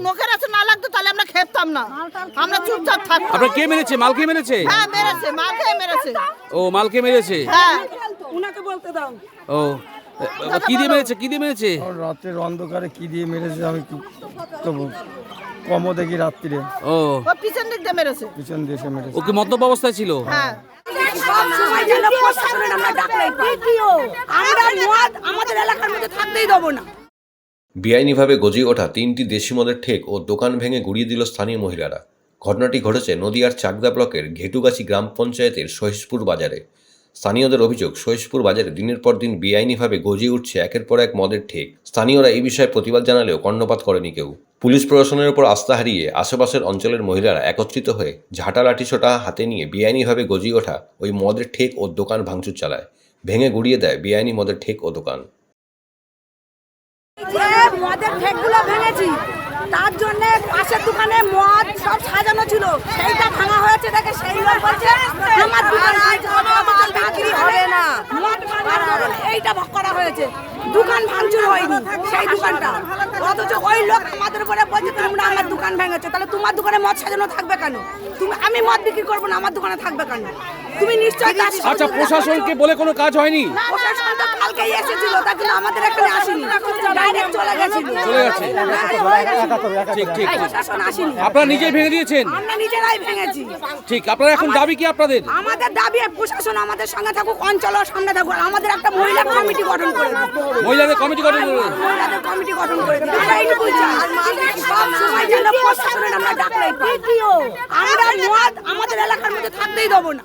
নখের আছে না লাগতো তাহলে আমরা খেতাম না, আমরা চুপচাপ থাকতাম। আপনার কে মেরেছে? মাল কে মেরেছে? হ্যাঁ মেরেছে, মাকে মেরেছে। ও মালকে মেরেছে। হ্যাঁ উনাকে বলতে দাও। ও কি দিয়ে মেরেছে? কি দিয়ে মেরেছে? রাতের অন্ধকারে কি দিয়ে মেরেছে আমি কি তবু কমও দেখি রাত্রিরে ও ও পিছন দিক দিয়ে মেরেছে। পিছন দিয়ে এসে মেরেছে। ও কি মদ্যপ অবস্থায় ছিল? হ্যাঁ সব সময় যেন প্রশাসনের আমরা ডাকলেই পাই। আমরা মদ আমাদের এলাকার মধ্যে থাকতেই দেবো না। বেআইনিভাবে গজিয়ে ওঠা 3টি দেশি মদের ঠেক ও দোকান ভেঙে গুড়িয়ে দিল স্থানীয় মহিলারা। ঘটনাটি ঘটেছে নদিয়ার চাকদা ব্লকের ঘেটুগাছি গ্রাম পঞ্চায়েতের সহিশপুর বাজারে। স্থানীয়দের অভিযোগ, সহিশপুর বাজারে দিনের পর দিন বেআইনিভাবে গজিয়ে উঠছে একের পর এক মদের ঠেক। স্থানীয়রা এই বিষয়ে প্রতিবাদ জানালেও কর্ণপাত করেনি কেউ। পুলিশ প্রশাসনের উপর আস্থা হারিয়ে আশেপাশের অঞ্চলের মহিলারা একত্রিত হয়ে ঝাঁটা লাঠিসোঁটা হাতে নিয়ে বেআইনিভাবে গজিয়ে ওঠা ওই মদের ঠেক ও দোকান ভাঙচুর চালায়, ভেঙে গুড়িয়ে দেয় বেআইনি মদের ঠেক ও দোকান। মদের ঠেকগুলো ভেঙেছি, তার জন্য পাশের দোকানে মদ সব সাজানো ছিল, সেইটা ভাঙা হয়েছে। দেখে সেই লোক বলছে আমার দোকান বিক্রি হবে না, মদ ভাঙার কারণে এইটা করা হয়েছে। দোকান ভাঙচুর হয়নি সেই দোকানটা, অথচ ওই লোক আমাদের উপরে বলছে তোমরা আমার দোকান ভেঙেছো, তাহলে তোমার দোকানে মদ সাজানো থাকবে কেন? আমি মদ বিক্রি করবো না, আমার দোকানে থাকবে কেন? তুমি নিশ্চয়ই আচ্ছা, প্রশাসনকে বলে কোনো কাজ হয়নি? প্রশাসন তো কালকেই এসেছিল, তা কিন্তু আমাদের এখানে আসেনি, ডাইরেক্ট চলে গেছিল। চলে গেছে। ঠিক ঠিক ঠিক। প্রশাসন আসেনি, আপনারা নিজেই ভেঙে দিয়েছেন? আমরা নিজেরাই ভেঙেছি। ঠিক। আপনারা এখন দাবি কি আপনাদের? আমাদের দাবি প্রশাসন আমাদের সঙ্গে থাকুক, অঞ্চলের সামনে থাকুক, আমাদের একটা মহিলা কমিটি গঠন করে দিন। মহিলাদের কমিটি গঠন করবে? মহিলাদের কমিটি গঠন করে দিন, আমরা এইটুকুই চাই। সব সময় যেন প্রশাসনের আমরা ডাকলেই পাই। আমরা মদ আমাদের এলাকার মধ্যে থাকতেই দেবো না।